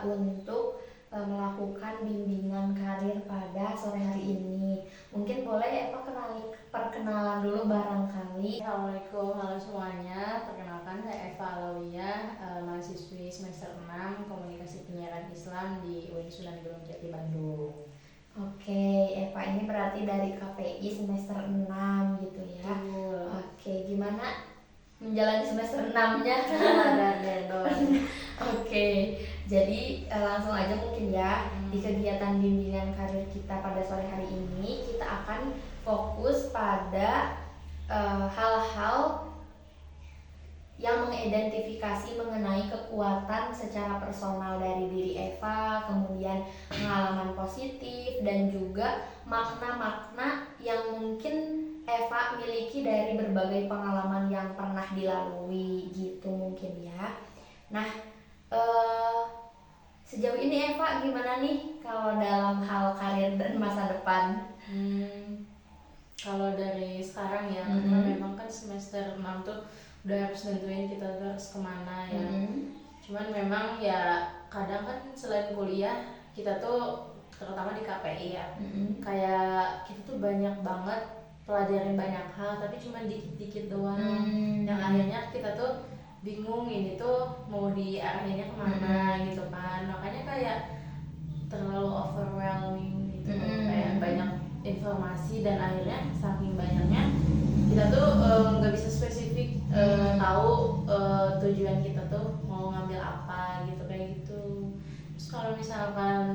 untuk melakukan bimbingan karir pada sore hari ini. Mungkin boleh Eva perkenalan dulu barangkali. Assalamualaikum, halo semuanya. Perkenalkan saya Eva Alawiyah, mahasiswi semester 6 Komunikasi Penyiaran Islam di UIN Sunan Gunung Jati Bandung. Oke, Eva ini berarti dari KPI semester 6 gitu ya. Betul. Oke, gimana menjalani semester 6-nya? Oke, jadi langsung aja mungkin ya. Di kegiatan bimbingan karir kita pada sore hari ini kita akan fokus pada hal-hal yang mengidentifikasi mengenai kekuatan secara personal dari diri Eva, kemudian pengalaman positif dan juga makna-makna yang mungkin Eva miliki dari berbagai pengalaman yang pernah dilalui gitu mungkin ya. Nah, sejauh ini Eva gimana nih kalau dalam hal karir dan masa depan? Kalau dari sekarang ya, karena memang kan semester 6 tuh udah harus nentuin kita tuh harus kemana ya. Cuman memang ya kadang kan selain kuliah kita tuh terutama di KPI ya, kayak kita tuh banyak banget pelajarin banyak hal tapi cuma dikit-dikit doang, yang akhirnya kita tuh bingung ini tuh mau diarahinnya kemana gitu kan. Makanya kayak terlalu overwhelming gitu, kayak banyak informasi dan akhirnya saking banyaknya kita tuh nggak bisa spesifik tahu tujuan kita tuh mau ngambil apa gitu kayak gitu. Terus kalau misalkan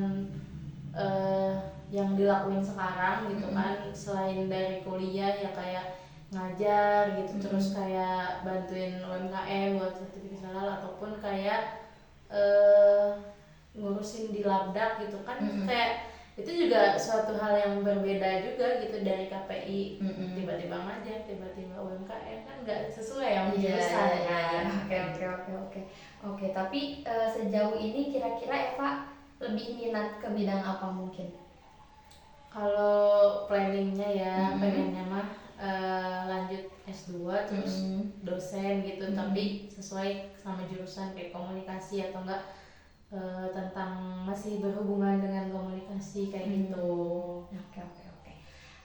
yang dilakuin sekarang gitu kan, selain dari kuliah ya kayak ngajar gitu, terus kayak bantuin UMKM buat sertifikasi halal ataupun kayak ngurusin di labdak gitu kan, kayak itu juga suatu hal yang berbeda juga gitu dari KPI. Tiba-tiba ngajar, tiba-tiba UMKM kan nggak sesuai yang jurusan. Oke, tapi sejauh ini kira-kira Eva lebih minat ke bidang apa mungkin? Kalau planningnya ya pengennya mah lanjut S2 terus dosen gitu, tapi sesuai sama jurusan kayak komunikasi atau enggak tentang masih berhubungan dengan komunikasi kayak gitu.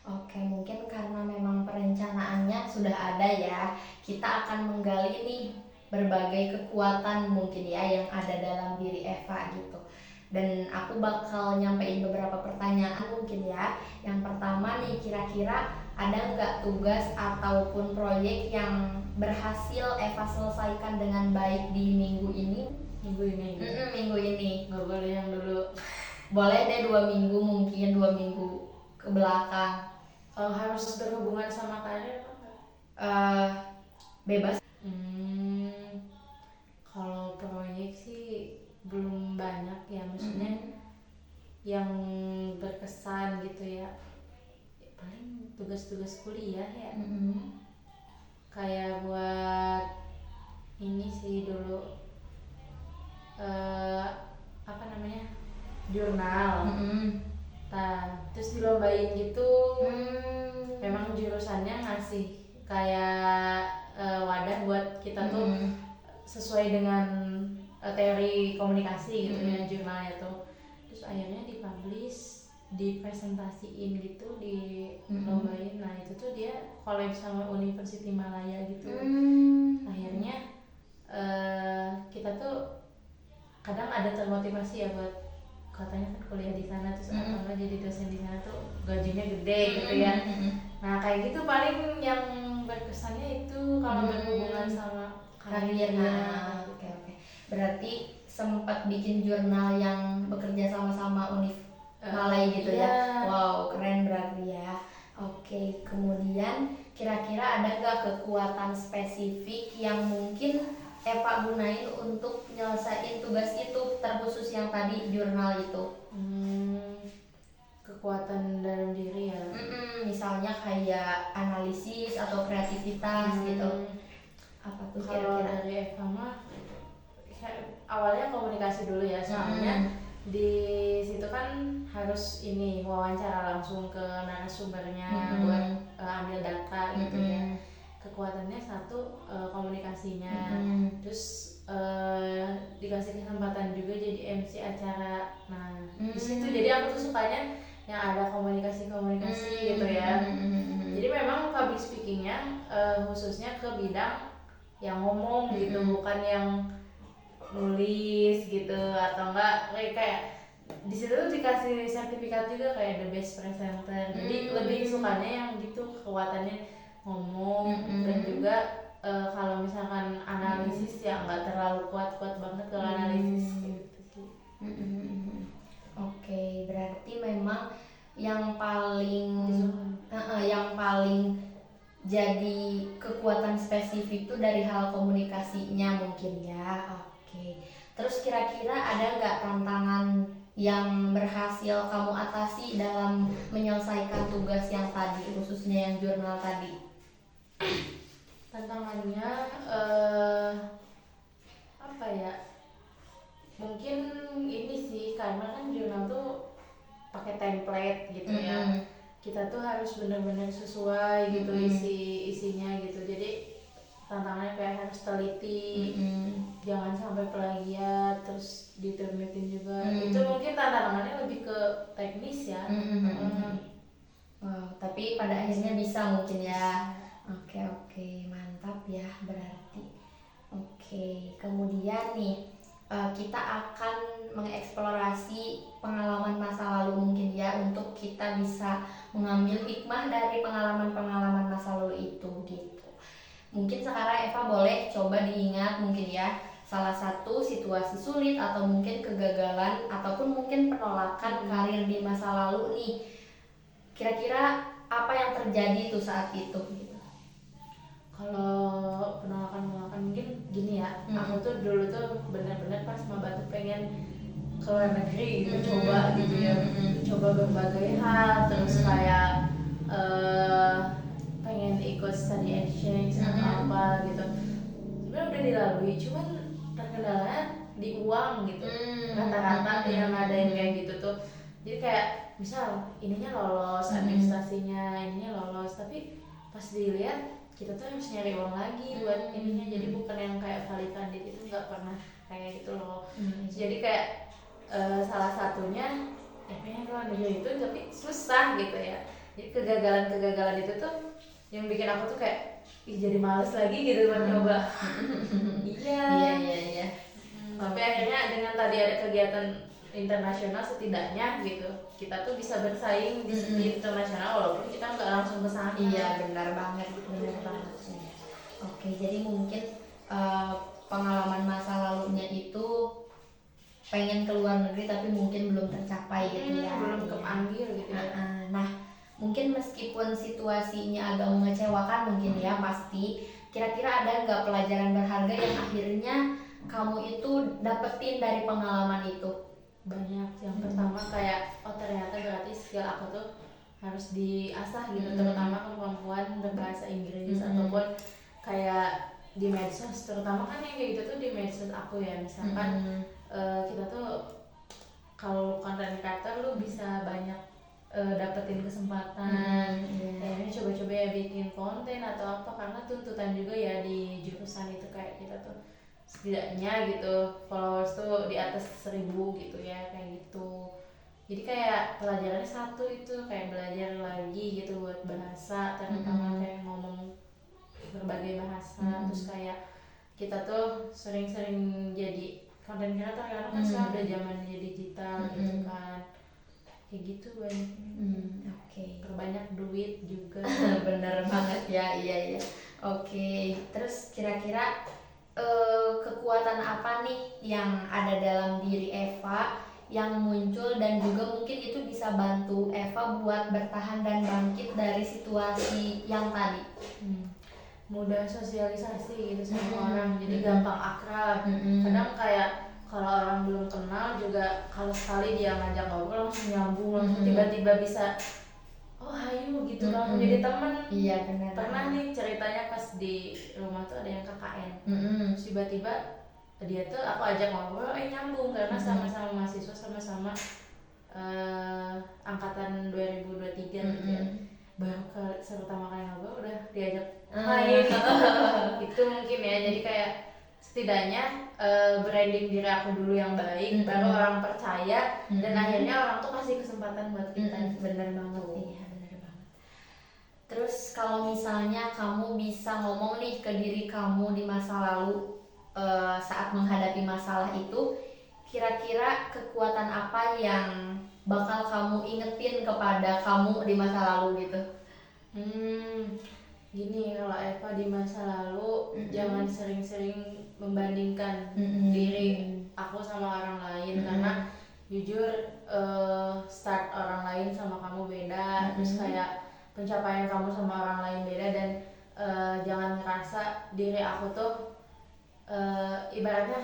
Oke, mungkin karena memang perencanaannya sudah ada ya, kita akan menggali nih berbagai kekuatan mungkin ya yang ada dalam diri Eva gitu. Dan aku bakal nyampein beberapa pertanyaan mungkin ya. Yang pertama nih, kira-kira ada nggak tugas ataupun proyek yang berhasil Eva selesaikan dengan baik di minggu ini? Minggu ini nggak boleh yang dulu. Boleh deh 2 minggu, mungkin 2 minggu ke belakang. Harus berhubungan sama karir apa enggak? Bebas. Kalau proyek sih belum banyak ya, maksudnya yang berkesan gitu ya, paling tugas-tugas kuliah ya. Kayak buat ini sih dulu apa namanya, jurnal. Terus dilombain gitu. Memang jurusannya ngasih kayak wadah buat kita tuh sesuai dengan teori komunikasi gitu ya jurnalnya tuh. Terus akhirnya dipublish, dipresentasiin gitu, dilombain. Nah itu tuh dia collab sama University Malaya gitu. Akhirnya kita tuh kadang ada termotivasi ya buat, katanya kan kuliah di sana terus atau enggak jadi dosen di sana tuh gajinya gede gitu ya. Nah kayak gitu paling yang berkesannya itu kalau berhubungan sama karirnya. Oke. Berarti sempat bikin jurnal yang bekerja sama-sama Univ Malay gitu ya. Wow, keren berarti ya. Oke, kemudian kira-kira ada nggak kekuatan spesifik yang mungkin Eva gunain untuk nyelesain tugas itu, terkhusus yang tadi jurnal itu? Kekuatan dalam diri ya. Misalnya kayak analisis atau kreativitas gitu. Apa tuh kalau kira-kira? dari Eva mah awalnya komunikasi dulu ya, soalnya di situ kan harus ini wawancara langsung ke narasumbernya buat ambil data gitu ya. Kekuatannya satu komunikasinya, terus dikasih kesempatan juga jadi MC acara. Nah di situ jadi aku tuh sukanya yang ada komunikasi gitu ya. Jadi memang public speakingnya khususnya ke bidang yang ngomong gitu, bukan yang nulis gitu, atau enggak kayak di situ tuh dikasih sertifikat juga kayak the best presenter. Jadi lebih sukanya yang gitu, kekuatannya ngomong dan juga kalau misalkan analisis ya nggak terlalu kuat banget kalau analisis gitu sih. Oke, berarti memang yang paling jadi kekuatan spesifik itu dari hal komunikasinya mungkin ya. Oke. Terus kira-kira ada nggak tantangan yang berhasil kamu atasi dalam menyelesaikan tugas yang tadi, khususnya yang jurnal tadi? Tantangannya apa ya? Mungkin ini sih karena kan jurnal tuh pakai template gitu ya. Kita tuh harus benar-benar sesuai gitu isinya gitu. Jadi tantangannya kayak harus teliti, jangan sampai plagiat, terus ditermitin juga. Itu mungkin tantangannya lebih ke teknis ya. Wow, tapi pada akhirnya bisa mungkin ya. Oke, mantap ya berarti. Oke, kemudian nih kita akan mengeksplorasi pengalaman masa lalu mungkin ya, untuk kita bisa mengambil hikmah dari pengalaman-pengalaman masa lalu itu gitu. Mungkin sekarang Eva boleh coba diingat mungkin ya salah satu situasi sulit atau mungkin kegagalan ataupun mungkin penolakan karir di masa lalu nih. Kira-kira apa yang terjadi tuh saat itu gitu? Kalau penolakan mungkin gini ya, aku tuh dulu tuh benar-benar pas maba tuh pengen ke luar negeri gitu, coba gitu ya, coba berbagai hal, terus kayak pengen ikut study exchange atau apa gitu. Sebenarnya udah dilalui, cuman terkendala di uang gitu, rata-rata yang ngadain kayak gitu tuh. Jadi kayak misal ininya lolos administrasinya, ininya lolos, tapi pas dilihat kita tuh harus nyari uang lagi buat ininya. Jadi bukan yang kayak valid candidate itu nggak pernah kayak gitu loh. Jadi kayak salah satunya ya pengen keluar negeri itu tapi susah gitu ya. Jadi kegagalan itu tuh yang bikin aku tuh kayak jadi males lagi gitu buat nyoba. Iya. Tapi akhirnya dengan tadi ada kegiatan internasional setidaknya gitu, kita tuh bisa bersaing di segi internasional walaupun kita nggak langsung ke sana. Iya, benar banget. Oke, jadi mungkin pengalaman masa lalunya itu pengen ke luar negeri tapi mungkin belum tercapai gitu ya, belum kepanggil gitu ya. Nah, mungkin meskipun situasinya agak mengecewakan mungkin ya, pasti kira-kira ada nggak pelajaran berharga yang akhirnya kamu itu dapetin dari pengalaman itu? Banyak. Yang pertama kayak ternyata berarti skill aku tuh harus diasah gitu, terutama kemampuan berbahasa Inggris ataupun kayak di medsos, terutama kan yang kayak gitu tuh di medsos aku ya, misalkan kita tuh kalau content creator lu bisa banyak dapetin kesempatan. Akhirnya coba-coba ya bikin konten atau apa, karena tuntutan juga ya di jurusan itu kayak kita tuh setidaknya gitu followers tuh di atas 1000 gitu ya, kayak gitu. Jadi kayak pelajarannya satu itu kayak belajar lagi gitu buat bahasa, terutama kayak ngomong berbagai bahasa. Terus kayak kita tuh sering-sering jadi content creator karena kan sekarang udah zamannya digital gitu kan, kayak gitu banyak. Terbanyak duit juga. Bener banget ya, iya. Oke, terus kira-kira kekuatan apa nih yang ada dalam diri Eva yang muncul dan juga mungkin itu bisa bantu Eva buat bertahan dan bangkit dari situasi yang tadi? Mudah sosialisasi gitu sama orang, jadi gampang akrab. Kadang kayak kalau orang belum kenal juga, kalau sekali dia ngajak ngobrol langsung nyambung, langsung tiba-tiba bisa oh hayu gitu, langsung jadi temen. Iya, benar. Pernah nih ceritanya pas di rumah tuh ada yang KKN, terus tiba-tiba dia tuh aku ajak ngobrol, nyambung karena sama-sama mahasiswa, sama-sama angkatan 2023 gitu ya. Baru pertama kali ngobrol udah diajak main. Itu mungkin ya, jadi kayak setidaknya branding diri aku dulu yang baik, baru orang percaya, dan akhirnya orang tuh kasih kesempatan buat kita. Bener banget, iya bener banget. Terus kalau misalnya kamu bisa ngomong nih ke diri kamu di masa lalu saat menghadapi masalah itu, kira-kira kekuatan apa yang bakal kamu ingetin kepada kamu di masa lalu gitu? Gini, kalau Eva di masa lalu jangan sering-sering membandingkan diri aku sama orang lain, karena jujur start orang lain sama kamu beda, terus kayak pencapaian kamu sama orang lain beda, dan jangan ngerasa diri aku tuh ibaratnya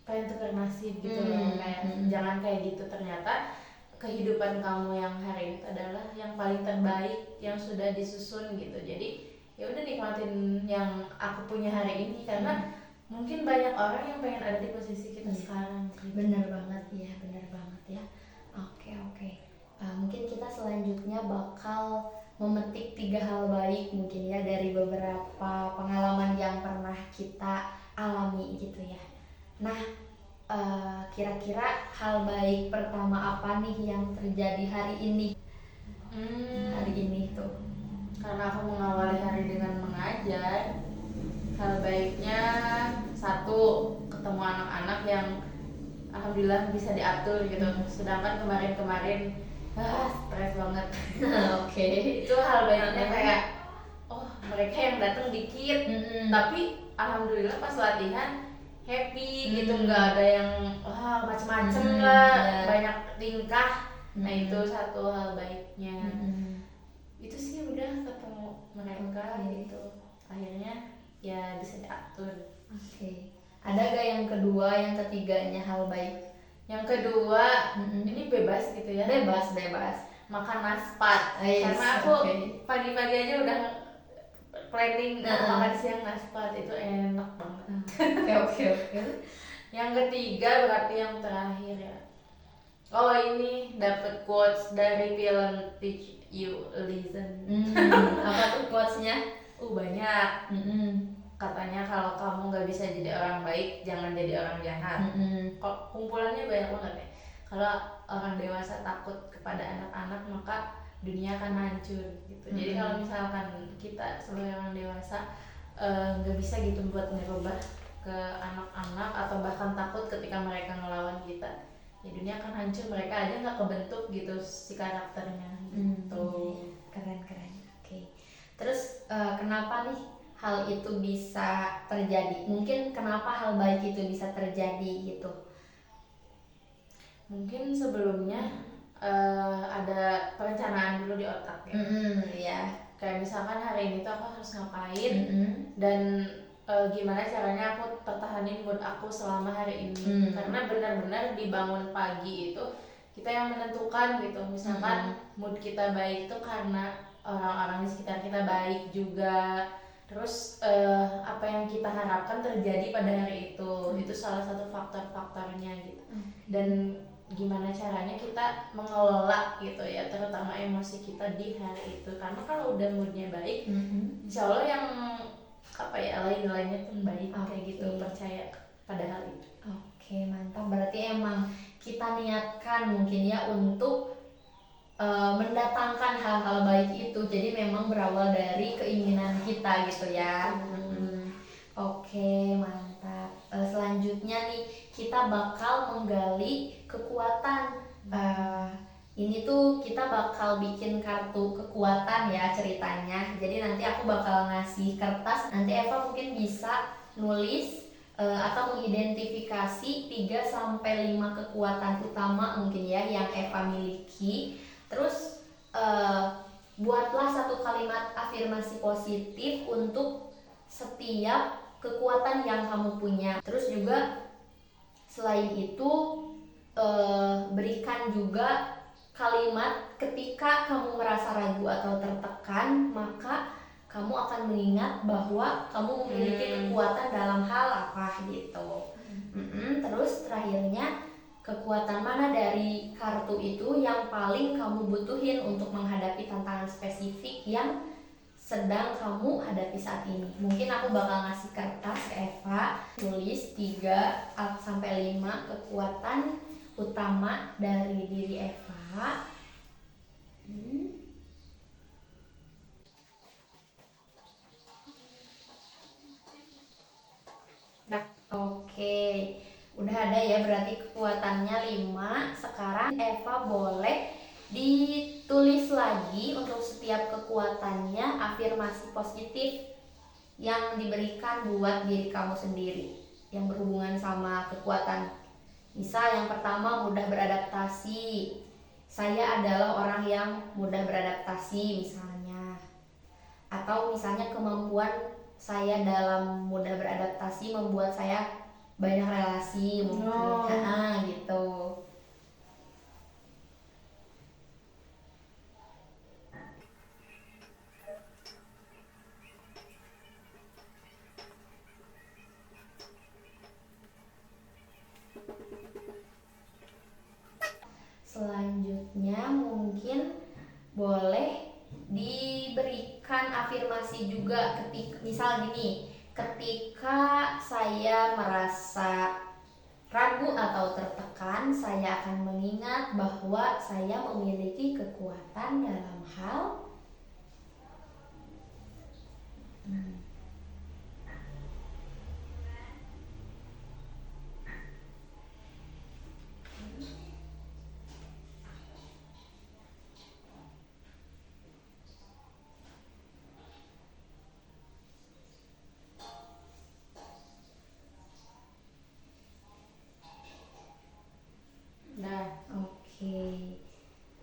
pengen tukar nasib gitu loh, kayak jangan kayak gitu. Ternyata kehidupan kamu yang hari ini adalah yang paling terbaik yang sudah disusun gitu. Jadi ya udah nikmatin yang aku punya hari ini, karena mungkin banyak orang yang pengen ada di posisi kita sekarang. Bener banget ya, bener banget ya. Oke. Mungkin kita selanjutnya bakal memetik 3 hal baik mungkin ya dari beberapa pengalaman yang pernah kita alami gitu ya. Nah, kira-kira hal baik pertama apa nih yang terjadi hari ini? Hari ini tuh, karena aku mengawali hari dengan mengajar, hal baiknya satu, ketemu anak-anak yang alhamdulillah bisa diatur gitu. Sedangkan kemarin stres banget. Oke. Itu hal baiknya, kayak mereka yang datang dikit, tapi alhamdulillah pas latihan happy gitu, nggak ada yang macem-macem lah, banyak tingkah. Nah itu satu hal baiknya. Itu sih, udah ketemu mereka gitu, akhirnya ya bisa diatur. Oke. Ada gak yang kedua, yang ketiganya hal baik? Yang kedua, ini bebas gitu ya. Bebas. Makan naspat. Karena aku pagi-pagi aja udah planning makan siang naspat, itu enak banget. Oke. Yang ketiga berarti yang terakhir ya. Ini dapat quotes dari film Teach You Listen. Apa tuh quotes-nya? Banyak. Katanya kalau kamu nggak bisa jadi orang baik, jangan jadi orang jahat. Kumpulannya banyak banget ya. Kalau orang dewasa takut kepada anak-anak, maka dunia akan hancur gitu. Jadi kalau misalkan kita sebagai orang dewasa nggak bisa gitu buat ngerubah ke anak-anak, atau bahkan takut ketika mereka ngelawan kita, ya dunia akan hancur. Mereka aja nggak kebentuk gitu si karakternya gitu. Keren. Oke. Terus kenapa nih hal itu bisa terjadi? Mungkin kenapa hal baik itu bisa terjadi gitu? Mungkin sebelumnya ada perencanaan dulu di otak ya. Ya. Kayak misalkan hari ini tuh aku harus ngapain, dan gimana caranya aku pertahanin mood aku selama hari ini. Karena benar-benar dibangun pagi itu kita yang menentukan gitu. Misalkan mood kita baik itu karena orang-orang di sekitar kita baik juga. Terus apa yang kita harapkan terjadi pada hari itu salah satu faktor-faktornya gitu. Dan gimana caranya kita mengelola gitu ya, terutama emosi kita di hari itu. Karena kalau udah moodnya baik, insya Allah yang lain-lainnya pun baik. Kayak gitu, percaya pada hal itu. Oke, mantap. Berarti emang kita niatkan mungkin ya untuk mendatangkan hal-hal baik itu. Jadi memang berawal dari keinginan kita gitu ya. Oke, mantap. Selanjutnya nih kita bakal menggali kekuatan. Ini tuh kita bakal bikin kartu kekuatan ya ceritanya. Jadi nanti aku bakal ngasih kertas. Nanti Eva mungkin bisa nulis atau mengidentifikasi 3-5 kekuatan utama mungkin ya yang Eva miliki. Terus buatlah satu kalimat afirmasi positif untuk setiap kekuatan yang kamu punya. Terus juga selain itu berikan juga kalimat ketika kamu merasa ragu atau tertekan, maka kamu akan mengingat bahwa kamu memiliki kekuatan dalam hal apa gitu. Terus terakhirnya, kekuatan mana dari kartu itu yang paling kamu butuhin untuk menghadapi tantangan spesifik yang sedang kamu hadapi saat ini. Mungkin aku bakal ngasih kertas ke Eva, tulis 3 sampai 5 kekuatan utama dari diri Eva. Oke, udah ada ya berarti kekuatannya 5. Sekarang Eva boleh ditulis lagi untuk setiap kekuatannya afirmasi positif yang diberikan buat diri kamu sendiri yang berhubungan sama kekuatan. Misal yang pertama, mudah beradaptasi. Saya adalah orang yang mudah beradaptasi misalnya. Atau misalnya kemampuan saya dalam mudah beradaptasi membuat saya banyak relasi mungkin. Gitu. Selanjutnya mungkin boleh diberikan afirmasi juga ketika misal gini, ketika saya merasa ragu atau tertekan, saya akan mengingat bahwa saya memiliki kekuatan dalam hal Oke,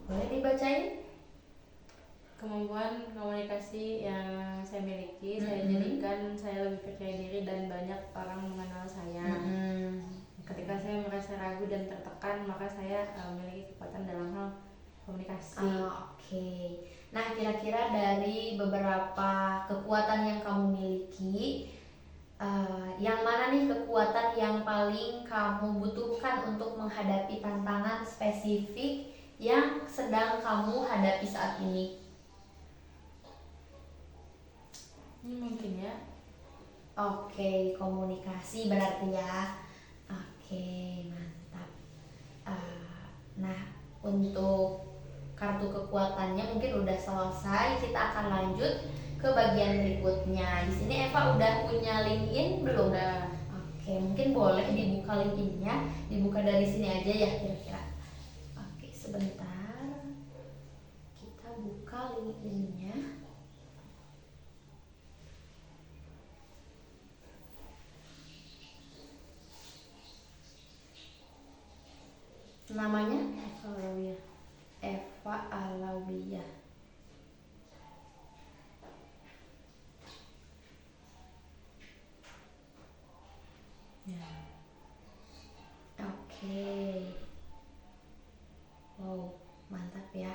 boleh dibacain? Kemampuan komunikasi yang saya miliki, saya jadikan saya lebih percaya diri dan banyak orang mengenal saya. Ketika saya merasa ragu dan tertekan, maka saya memiliki kekuatan dalam hal komunikasi. Oke. Nah, kira-kira dari beberapa kekuatan yang kamu miliki, yang mana nih kekuatan yang paling kamu butuhkan untuk menghadapi tantangan spesifik yang sedang kamu hadapi saat ini? Ini mungkin ya. Oke, komunikasi berarti ya. Oke, mantap. Nah, untuk kartu kekuatannya mungkin udah selesai. Kita akan lanjut ke bagian berikutnya. Di sini Eva udah punya LinkedIn belum? Udah. Oke, mungkin boleh dibuka LinkedIn-nya. Dibuka dari sini aja ya kira-kira. Oke, sebentar. Kita buka LinkedIn-nya. Namanya Eva Alawiyah. Ya. Oke. Wow, mantap ya.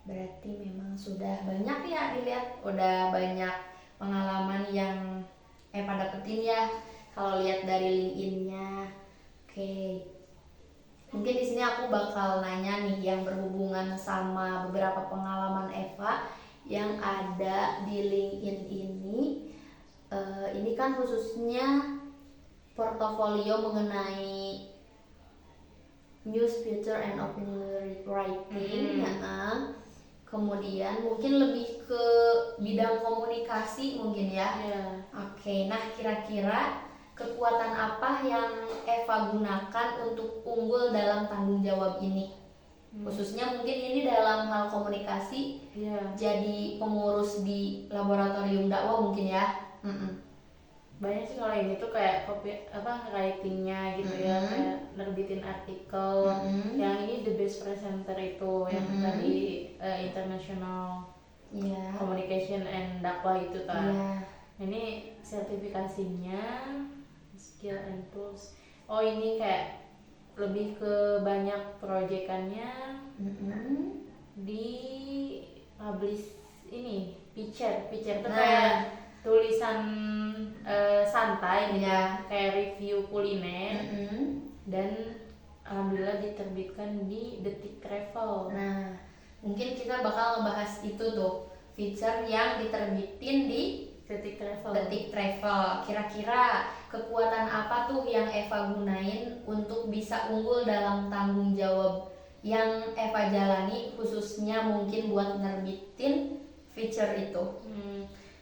Berarti memang sudah banyak ya dilihat, udah banyak pengalaman yang Eva dapetin ya kalau lihat dari LinkedIn-nya. Oke. Mungkin di sini aku bakal nanya nih yang berhubungan sama beberapa pengalaman Eva yang ada di LinkedIn ini. Ini kan khususnya portofolio mengenai news, feature, and opinion writing. Kemudian mungkin lebih ke bidang komunikasi mungkin ya. Oke, nah kira-kira kekuatan apa yang Eva gunakan untuk unggul dalam tanggung jawab ini? Khususnya mungkin ini dalam hal komunikasi, jadi pengurus di laboratorium dakwah mungkin ya. Banyak sih kalau ini tuh kayak writingnya gitu ya, kayak nerbitin artikel. Yang ini the best presenter itu yang tadi international communication and dakwah itu kan. Ini sertifikasinya skill and tools. Oh ini kayak lebih ke banyak proyekannya di publish ini picture tuh kayak tulisan santai gitu, kayak review kuliner dan alhamdulillah diterbitkan di Detik Travel. Nah, mungkin kita bakal ngebahas itu tuh feature yang diterbitin di Detik Travel. Detik Travel. Kira-kira kekuatan apa tuh yang Eva gunain untuk bisa unggul dalam tanggung jawab yang Eva jalani, khususnya mungkin buat nerbitin feature itu?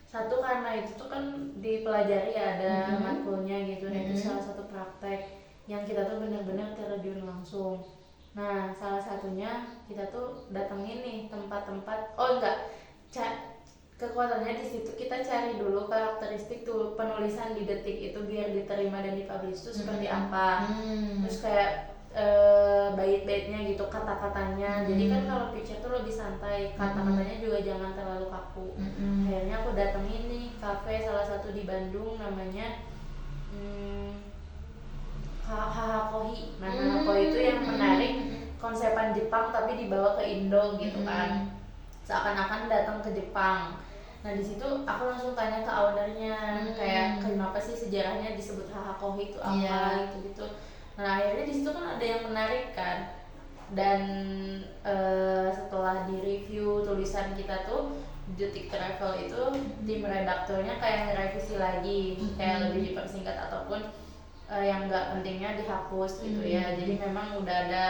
Satu, karena itu tuh kan dipelajari ya, ada matkulnya gitu, dan itu salah satu praktek yang kita tuh benar-benar terjun langsung. Nah, salah satunya kita tuh datengin nih tempat-tempat, kekuatannya di situ kita cari dulu karakteristik tuh penulisan di Detik itu biar diterima dan dipublish tuh seperti apa. Terus kayak bait-baitnya gitu, kata-katanya. Jadi kan kalau picture tuh lebih santai, kata-katanya juga jangan terlalu kaku. Akhirnya aku datengin nih cafe salah satu di Bandung, namanya Hahakohi. Nah, Hahakohi itu yang menarik konsepan Jepang tapi dibawa ke Indo gitu kan. Seakan-akan datang ke Jepang. Nah, di situ aku langsung tanya ke ownernya, kayak kenapa sih sejarahnya disebut Hahakohi itu apa gitu-gitu. Nah, akhirnya di situ kan ada yang menarik kan. Dan setelah di-review tulisan kita tuh Detik Travel itu, tim redakturnya kayak ngerevisi lagi, kayak lebih dipersingkat ataupun yang nggak pentingnya dihapus gitu ya. Jadi memang udah ada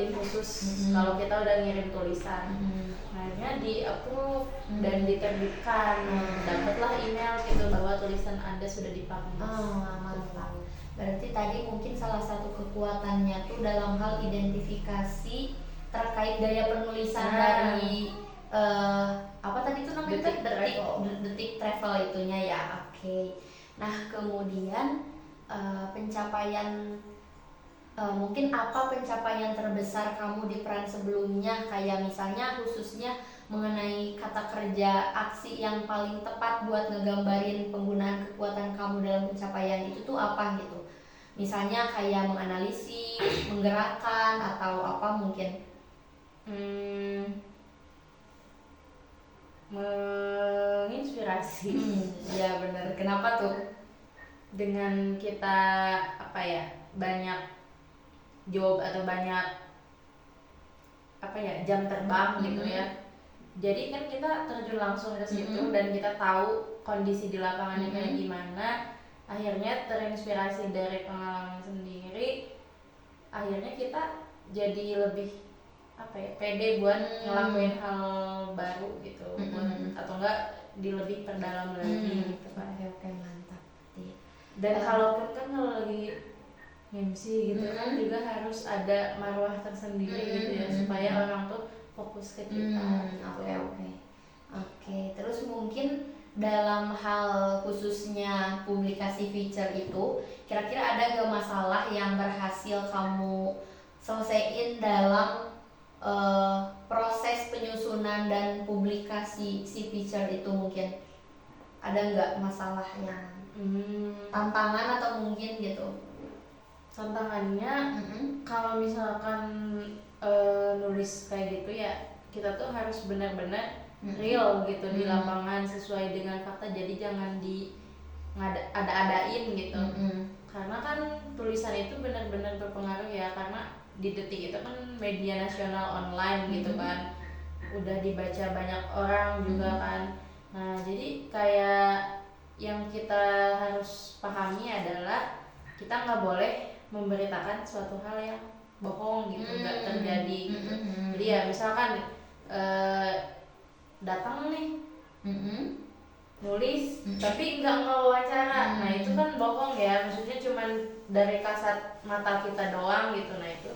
tim khusus kalau kita udah ngirim tulisan. Akhirnya di-approve dan diterbitkan. Dapatlah email gitu bahwa tulisan Anda sudah dipublish. Mantap. Berarti tadi mungkin salah satu kekuatannya tuh dalam hal identifikasi terkait gaya penulisan dari apa tadi tuh namanya? Detik Travel itunya ya. Oke. Nah, kemudian pencapaian mungkin apa pencapaian terbesar kamu di peran sebelumnya, kayak misalnya khususnya mengenai kata kerja aksi yang paling tepat buat ngegambarin penggunaan kekuatan kamu dalam pencapaian itu tuh apa gitu, misalnya kayak menganalisis, menggerakkan, atau apa mungkin? Menginspirasi. Ya benar. Kenapa tuh? Dengan kita banyak job atau banyak jam terbang gitu ya. Jadi kan kita terjun langsung ke situ dan kita tahu kondisi di lapangannya kayak gimana. Akhirnya terinspirasi dari pengalaman sendiri. Akhirnya kita jadi lebih pede buat ngelakuin hal baru gitu, atau enggak lebih perdalam lagi gitu kan. Oke, mantap. Dan kalaupun kan kalau lagi MC gitu kan juga harus ada marwah tersendiri gitu ya, supaya orang tuh fokus ke kita. Oke. Terus mungkin dalam hal khususnya publikasi feature itu, kira-kira ada gak masalah yang berhasil kamu selesaiin dalam proses penyusunan dan publikasi si feature itu? Mungkin ada nggak masalah yang tantangan atau mungkin gitu? Tantangannya kalau misalkan nulis kayak gitu ya, kita tuh harus benar-benar real gitu di lapangan sesuai dengan fakta, jadi jangan ada-adain gitu. Karena kan tulisan itu benar-benar berpengaruh ya, karena di Detik itu kan media nasional online gitu kan, udah dibaca banyak orang juga kan. Nah, jadi kayak yang kita harus pahami adalah kita nggak boleh memberitakan suatu hal yang bohong gitu, nggak terjadi gitu. Jadi ya misalkan datang nih nulis tapi nggak ngewawancara, nah itu kan bohong ya, maksudnya cuman dari kasat mata kita doang gitu. Nah itu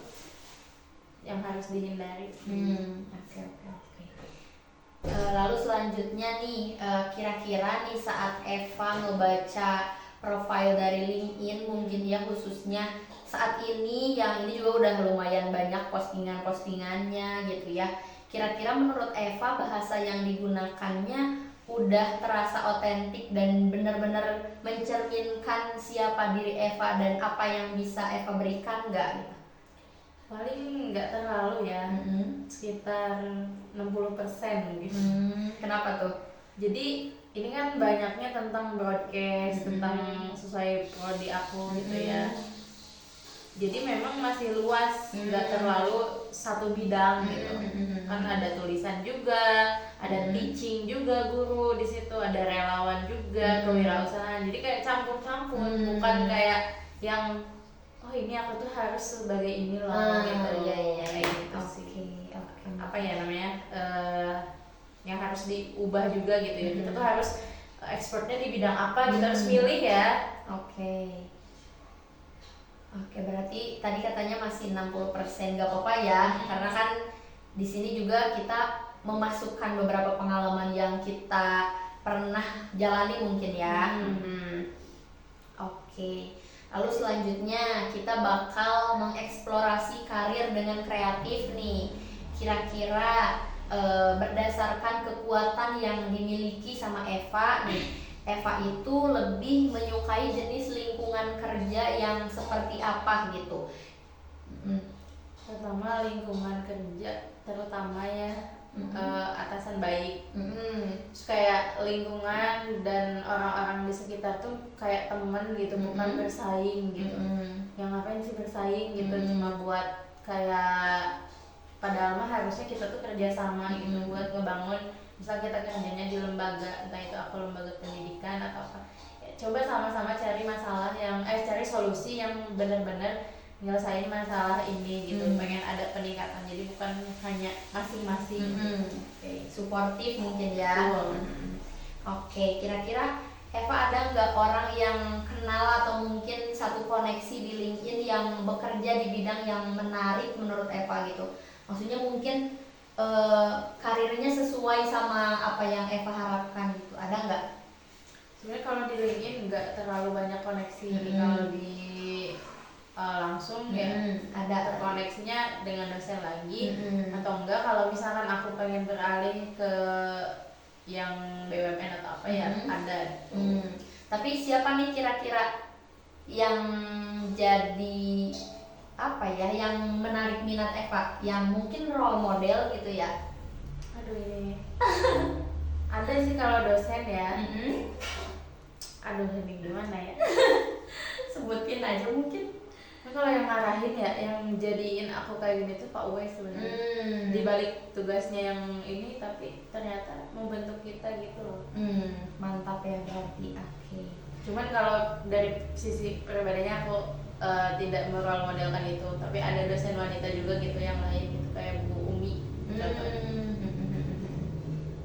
yang harus dihindari. Oke. Lalu selanjutnya nih, kira-kira nih saat Eva ngebaca profil dari LinkedIn mungkin ya, khususnya saat ini yang ini juga udah lumayan banyak postingannya gitu ya. Kira-kira menurut Eva bahasa yang digunakannya udah terasa otentik dan benar-benar mencerminkan siapa diri Eva dan apa yang bisa Eva berikan nggak gitu? Paling nggak terlalu ya, sekitar 60% gitu. Kenapa tuh? Jadi ini kan banyaknya tentang broadcast, tentang sesuai prodi aku gitu ya. jadi memang masih luas, nggak terlalu satu bidang gitu. Kan ada tulisan juga, ada teaching juga guru di situ, ada relawan juga, kewirausahaan. Jadi kayak campur-campur, bukan kayak yang oh ini aku tuh harus sebagai ini loh gitu. Iya. Gitu sih. Apa ya namanya? Yang harus diubah juga gitu ya. Kita tuh harus expertnya di bidang apa, kita harus milih ya. Oke, berarti tadi katanya masih 60% gak apa-apa ya, karena kan di sini juga kita memasukkan beberapa pengalaman yang kita pernah jalani mungkin ya. Oke, lalu selanjutnya kita bakal mengeksplorasi karir dengan kreatif nih. Kira-kira berdasarkan kekuatan yang dimiliki sama Eva nih, Eva itu lebih menyukai jenis lingkungan kerja yang seperti apa gitu? Pertama lingkungan kerja, terutama ya atasan baik. Terus kayak lingkungan dan orang-orang di sekitar tuh kayak temen gitu, bukan bersaing gitu. Yang ngapain sih bersaing gitu, cuma buat kayak padahal mah harusnya kita tuh kerja sama gitu buat ngebangun. Misal kita kerjanya di lembaga, entah itu aku lembaga pendidikan atau apa ya, coba sama-sama cari masalah yang cari solusi yang benar-benar nyelesain masalah ini gitu. Pengen ada peningkatan, jadi bukan hanya masing-masing. Suportif mungkin ya. Oke, kira-kira Eva ada nggak orang yang kenal atau mungkin satu koneksi di LinkedIn yang bekerja di bidang yang menarik menurut Eva gitu? Maksudnya mungkin karirnya sesuai sama apa yang Eva harapkan gitu, ada nggak? Sebenarnya kalau di LinkedIn nggak terlalu banyak koneksi. Kalau di langsung ya ada koneksinya dengan dosen lagi. Atau enggak kalau misalkan aku pengen beralih ke yang BUMN atau apa ya ada. Tapi siapa nih kira-kira yang jadi apa ya, yang menarik minat Eva, yang mungkin role model gitu ya? Aduh ini ada sih kalau dosen ya. Aduh ini gimana ya? Sebutin aja mungkin. Nah, kalau yang ngarahin ya, yang jadiin aku kayak gini tuh Pak Uwais sebenarnya. Di balik tugasnya yang ini, tapi ternyata membentuk kita gitu loh. Mantap ya berarti. Oke. Cuman kalau dari sisi pribadinya aku tidak merole modelkan itu, tapi ada dosen wanita juga gitu yang lain gitu, kayak Bu Umi contohnya.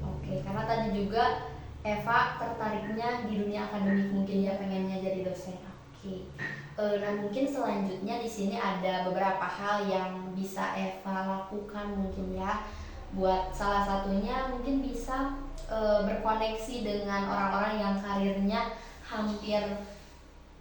Oke, karena tadi juga Eva tertariknya di dunia akademik mungkin ya, pengennya jadi dosen. Oke. Nah mungkin selanjutnya di sini ada beberapa hal yang bisa Eva lakukan mungkin ya. Buat salah satunya mungkin bisa berkoneksi dengan orang-orang yang karirnya hampir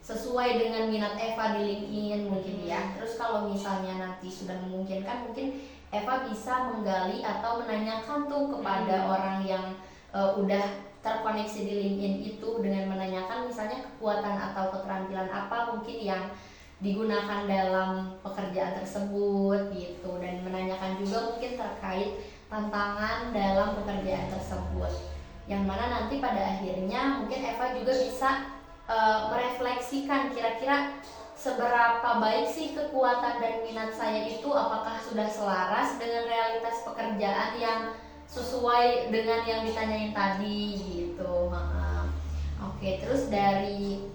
sesuai dengan minat Eva di LinkedIn mungkin ya. Terus kalau misalnya nanti sudah memungkinkan, mungkin Eva bisa menggali atau menanyakan tuh kepada orang yang udah terkoneksi di LinkedIn itu, dengan menanyakan misalnya kekuatan atau keterampilan apa mungkin yang digunakan dalam pekerjaan tersebut gitu, dan menanyakan juga mungkin terkait tantangan dalam pekerjaan tersebut, yang mana nanti pada akhirnya mungkin Eva juga bisa merefleksikan kira-kira seberapa baik sih kekuatan dan minat saya itu, apakah sudah selaras dengan realitas pekerjaan yang sesuai dengan yang ditanyain tadi gitu. Oke, terus dari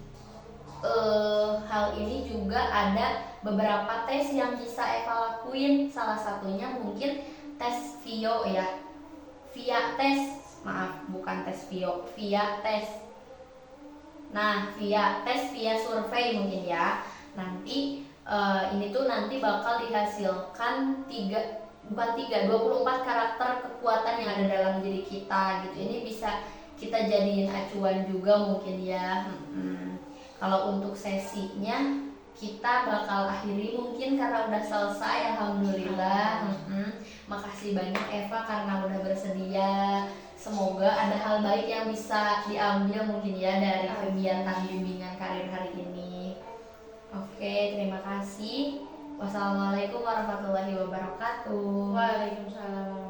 hal ini juga ada beberapa tes yang bisa Eva lakuin. Salah satunya mungkin tes VIO ya, via tes, maaf bukan tes VIO, via tes. Nah, via tes, via survei mungkin ya. Nanti ini tuh nanti bakal dihasilkan 24 karakter kekuatan yang ada dalam diri kita gitu. Ini bisa kita jadiin acuan juga mungkin ya. Kalau untuk sesinya kita bakal akhiri mungkin karena udah selesai, alhamdulillah. Makasih banyak Eva karena udah bersedia. Semoga ada hal baik yang bisa diambil mungkin ya dari kegiatan bimbingan karir hari ini. Oke, terima kasih. Wassalamualaikum warahmatullahi wabarakatuh. Waalaikumsalam.